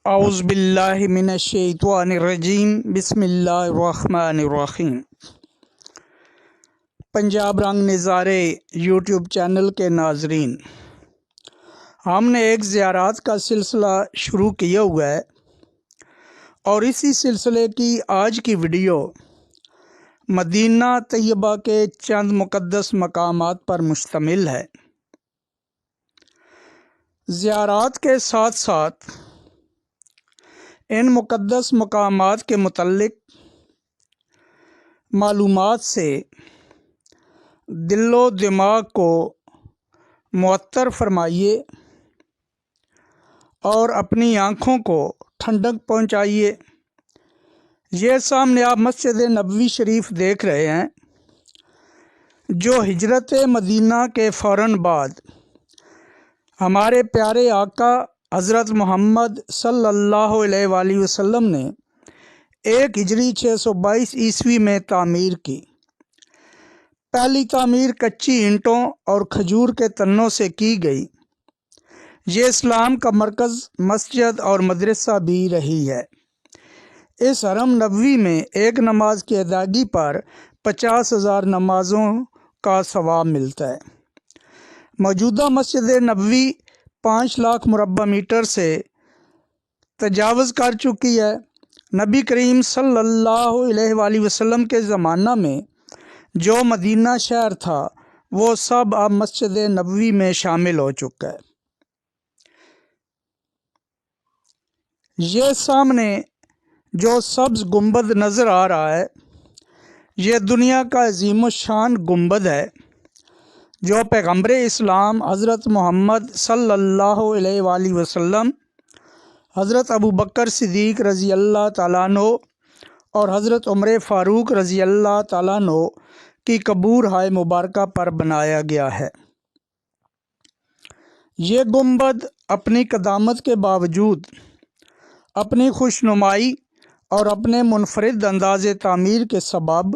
اعوذ باللہ من الشیطان الرجیم بسم اللہ الرحمن الرحیم۔ پنجاب رنگ نظارے یوٹیوب چینل کے ناظرین، ہم نے ایک زیارات کا سلسلہ شروع کیا ہوا ہے اور اسی سلسلے کی آج کی ویڈیو مدینہ طیبہ کے چند مقدس مقامات پر مشتمل ہے۔ زیارات کے ساتھ ساتھ ان مقدس مقامات کے متعلق معلومات سے دل و دماغ کو معطر فرمائیے اور اپنی آنکھوں کو ٹھنڈک پہنچائیے۔ یہ سامنے آپ مسجد نبوی شریف دیکھ رہے ہیں، جو ہجرت مدینہ کے فوراً بعد ہمارے پیارے آقا حضرت محمد صلی اللہ علیہ وآلہ وسلم نے 1 ہجری 622 عیسوی میں تعمیر کی۔ پہلی تعمیر کچی اینٹوں اور کھجور کے تنوں سے کی گئی۔ یہ اسلام کا مرکز، مسجد اور مدرسہ بھی رہی ہے۔ اس حرم نبوی میں ایک نماز کی ادائیگی پر 50,000 نمازوں کا ثواب ملتا ہے۔ موجودہ مسجد نبوی 5 لاکھ مربع میٹر سے تجاوز کر چکی ہے۔ نبی کریم صلی اللہ علیہ وآلہ وسلم کے زمانہ میں جو مدینہ شہر تھا وہ سب اب مسجد نبوی میں شامل ہو چکا ہے۔ یہ سامنے جو سبز گنبد نظر آ رہا ہے، یہ دنیا کا عظیم الشان گنبد ہے جو پیغمبر اسلام حضرت محمد صلی اللہ علیہ وآلہ وسلم، حضرت ابوبکر صدیق رضی اللہ تعالیٰ عنہ اور حضرت عمر فاروق رضی اللہ تعالیٰ عنہ کی قبور ہائے مبارکہ پر بنایا گیا ہے۔ یہ گنبد اپنی قدامت کے باوجود اپنی خوشنمائی اور اپنے منفرد انداز تعمیر کے سبب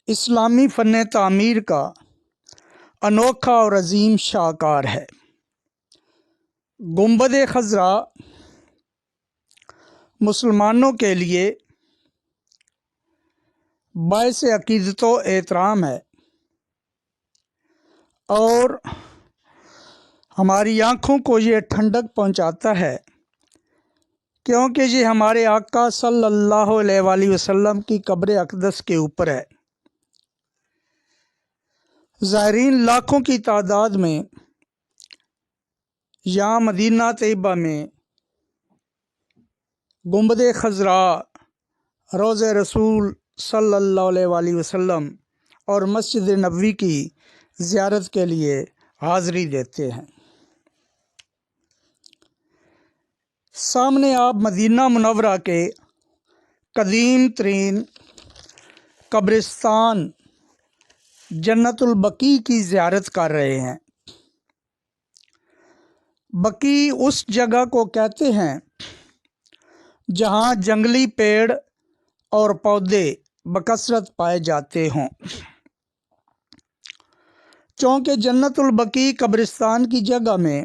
اسلامی فن تعمیر کا انوکھا اور عظیم شاہکار ہے۔ گنبد خضرا مسلمانوں کے لیے باعث عقیدت و احترام ہے اور ہماری آنکھوں کو یہ ٹھنڈک پہنچاتا ہے، کیونکہ یہ ہمارے آقا صلی اللہ علیہ وآلہ وسلم کی قبر اقدس کے اوپر ہے۔ زائرین لاکھوں کی تعداد میں یہاں مدینہ طیبہ میں گنبد خضرا، روضہ رسول صلی اللہ علیہ وآلہ وسلم اور مسجد نبوی کی زیارت کے لیے حاضری دیتے ہیں۔ سامنے آپ مدینہ منورہ کے قدیم ترین قبرستان جنت البقیع کی زیارت کر رہے ہیں۔ بقیع اس جگہ کو کہتے ہیں جہاں جنگلی پیڑ اور پودے بکثرت پائے جاتے ہوں۔ چونکہ جنت البقیع قبرستان کی جگہ میں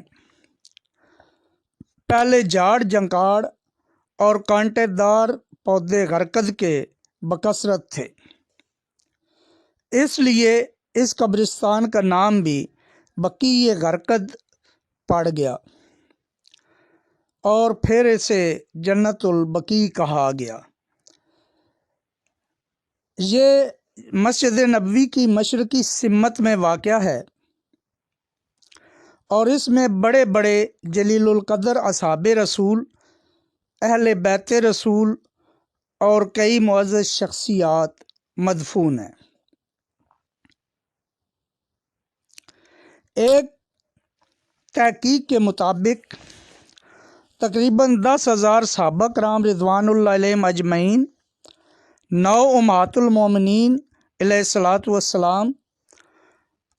پہلے جھاڑ جھنکاڑ اور کانٹے دار پودے غرقد کے بکثرت تھے، اس لیے اس قبرستان کا نام بھی بقیع غرقد پڑ گیا اور پھر اسے جنت البقیع کہا گیا۔ یہ مسجد نبوی کی مشرقی سمت میں واقع ہے اور اس میں بڑے بڑے جلیل القدر اصحاب رسول، اہل بیت رسول اور کئی معزز شخصیات مدفون ہیں۔ ایک تحقیق کے مطابق تقریباً 10,000 صحابہ کرام رضوان اللہ علیہم اجمعین، 9 امہات المومنین علیہ الصلاۃ والسلام،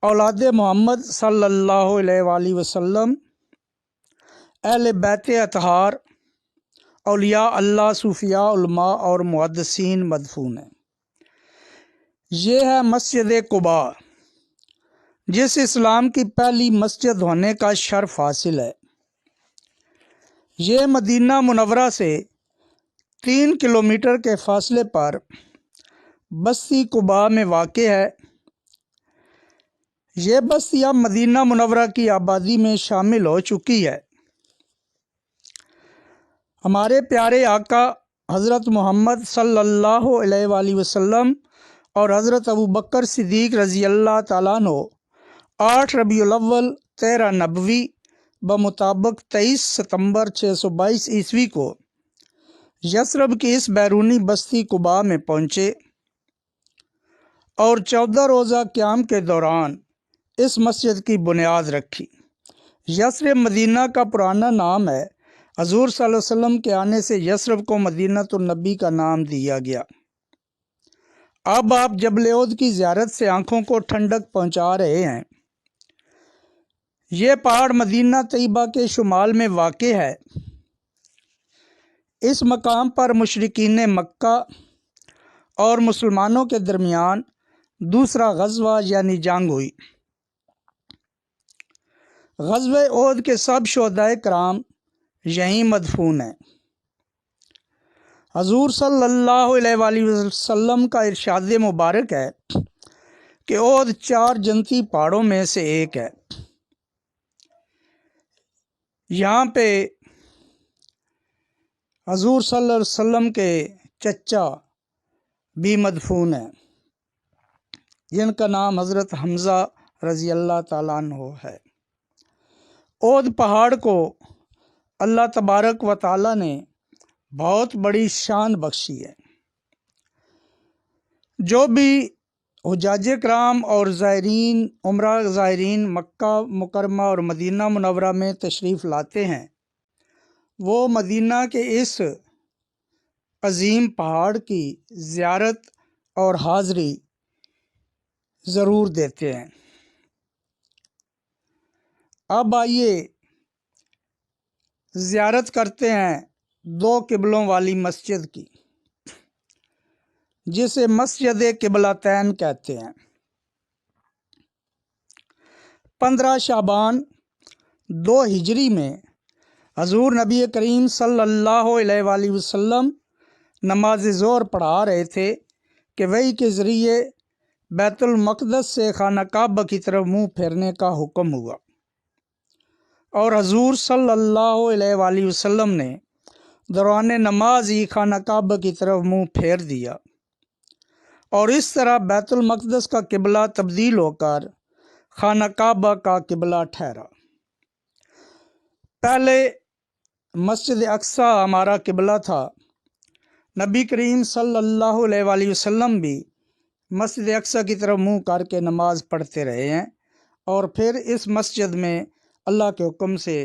اولاد محمد صلی اللہ علیہ وآلہ وسلم، اہل بیت اطہار، اولیاء اللہ، صوفیاء، علماء اور محدثین مدفون ہیں۔ یہ ہے مسجد قباء، جس اسلام کی پہلی مسجد ہونے کا شرف حاصل ہے۔ یہ مدینہ منورہ سے 3 کلومیٹر کے فاصلے پر بستی قباء میں واقع ہے۔ یہ بستی اب مدینہ منورہ کی آبادی میں شامل ہو چکی ہے۔ ہمارے پیارے آقا حضرت محمد صلی اللہ علیہ وآلہ وسلم اور حضرت ابوبکر صدیق رضی اللہ تعالیٰ عنہ 8 ربیع الاول 13 نبوی بمطابق 23 ستمبر 622 عیسوی کو یثرب کی اس بیرونی بستی قباء میں پہنچے اور 14 روزہ قیام کے دوران اس مسجد کی بنیاد رکھی۔ یثرب مدینہ کا پرانا نام ہے۔ حضور صلی اللہ علیہ وسلم کے آنے سے یثرب کو مدینہ النبی کا نام دیا گیا۔ اب آپ جبل احد کی زیارت سے آنکھوں کو ٹھنڈک پہنچا رہے ہیں۔ یہ پہاڑ مدینہ طیبہ کے شمال میں واقع ہے۔ اس مقام پر مشرکین مکہ اور مسلمانوں کے درمیان دوسرا غزوہ یعنی جنگ ہوئی۔ غزوہ احد کے سب شہدائے کرام یہیں مدفون ہیں۔ حضور صلی اللہ علیہ وآلہ وسلم کا ارشاد مبارک ہے کہ احد 4 جنتی پہاڑوں میں سے ایک ہے۔ یہاں پہ حضور صلی اللہ علیہ وسلم کے چچا بھی مدفون ہیں، جن کا نام حضرت حمزہ رضی اللہ تعالیٰ عنہ ہے۔ احد پہاڑ کو اللہ تبارک و تعالیٰ نے بہت بڑی شان بخشی ہے۔ جو بھی حجاج کرام اور زائرین عمرہ زائرین مکہ مکرمہ اور مدینہ منورہ میں تشریف لاتے ہیں، وہ مدینہ کے اس عظیم پہاڑ کی زیارت اور حاضری ضرور دیتے ہیں۔ اب آئیے زیارت کرتے ہیں 2 قبلوں والی مسجد کی، جسے مسجد قبلتین کہتے ہیں۔ 15 شعبان 2 ہجری میں حضور نبی کریم صلی اللہ علیہ وآلہ وسلم نماز ظہر پڑھا رہے تھے کہ وحی کے ذریعے بیت المقدس سے خانہ کعبہ کی طرف منہ پھیرنے کا حکم ہوا، اور حضور صلی اللہ علیہ وآلہ وسلم نے دوران نماز ہی خانہ کعبہ کی طرف منہ پھیر دیا، اور اس طرح بیت المقدس کا قبلہ تبدیل ہو کر خانہ کعبہ کا قبلہ ٹھہرا۔ پہلے مسجد اقصی ہمارا قبلہ تھا۔ نبی کریم صلی اللہ علیہ وآلہ وسلم بھی مسجد اقصی کی طرف منہ کر کے نماز پڑھتے رہے ہیں، اور پھر اس مسجد میں اللہ کے حکم سے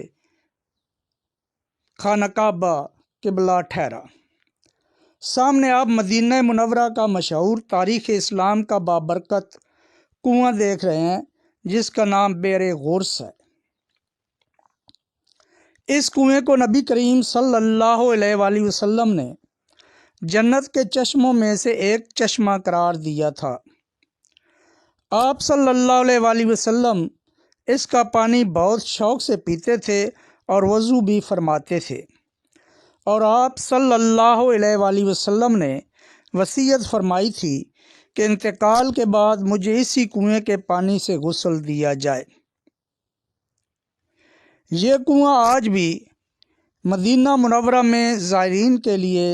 خانہ کعبہ قبلہ ٹھہرا۔ سامنے آپ مدینہ منورہ کا مشہور تاریخ اسلام کا بابرکت کنواں دیکھ رہے ہیں، جس کا نام بئر غرس ہے۔ اس کنویں کو نبی کریم صلی اللہ علیہ وآلہ وسلم نے جنت کے چشموں میں سے ایک چشمہ قرار دیا تھا۔ آپ صلی اللہ علیہ وآلہ وسلم اس کا پانی بہت شوق سے پیتے تھے اور وضو بھی فرماتے تھے، اور آپ صلی اللہ علیہ وآلہ وسلم نے وصیت فرمائی تھی کہ انتقال کے بعد مجھے اسی کنویں کے پانی سے غسل دیا جائے۔ یہ کنواں آج بھی مدینہ منورہ میں زائرین کے لیے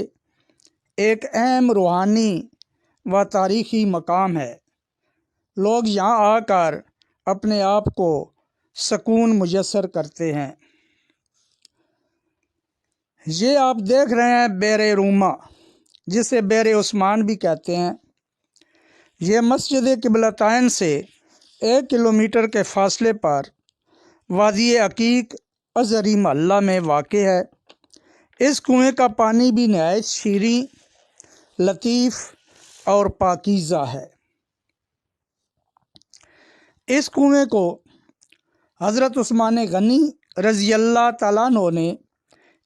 ایک اہم روحانی و تاریخی مقام ہے۔ لوگ یہاں آ کر اپنے آپ کو سکون میسر کرتے ہیں۔ یہ آپ دیکھ رہے ہیں بئر روما، جسے بئر عثمان بھی کہتے ہیں۔ یہ مسجد قبلتین سے 1 کلومیٹر کے فاصلے پر وادی عقیق ازہری محلہ میں واقع ہے۔ اس کنویں کا پانی بھی نہایت شیریں، لطیف اور پاکیزہ ہے۔ اس کنویں کو حضرت عثمان غنی رضی اللہ تعالیٰ عنہ نے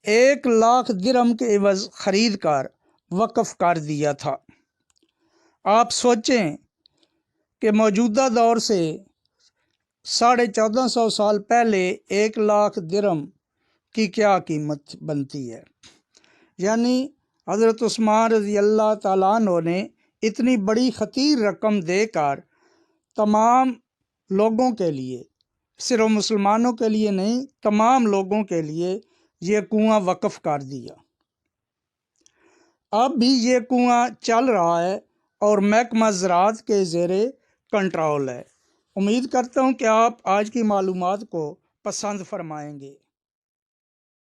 1,00,000 درہم کے عوض خرید کر وقف کر دیا تھا۔ آپ سوچیں کہ موجودہ دور سے 1450 سال پہلے 1,00,000 درہم کی کیا قیمت بنتی ہے۔ یعنی حضرت عثمان رضی اللہ تعالیٰ عنہ نے اتنی بڑی خطیر رقم دے کر تمام لوگوں کے لیے، صرف مسلمانوں کے لیے نہیں، تمام لوگوں کے لیے یہ کنواں وقف کر دیا۔ اب بھی یہ کنواں چل رہا ہے اور محکمہ زراعت کے زیر کنٹرول ہے۔ امید کرتا ہوں کہ آپ آج کی معلومات کو پسند فرمائیں گے۔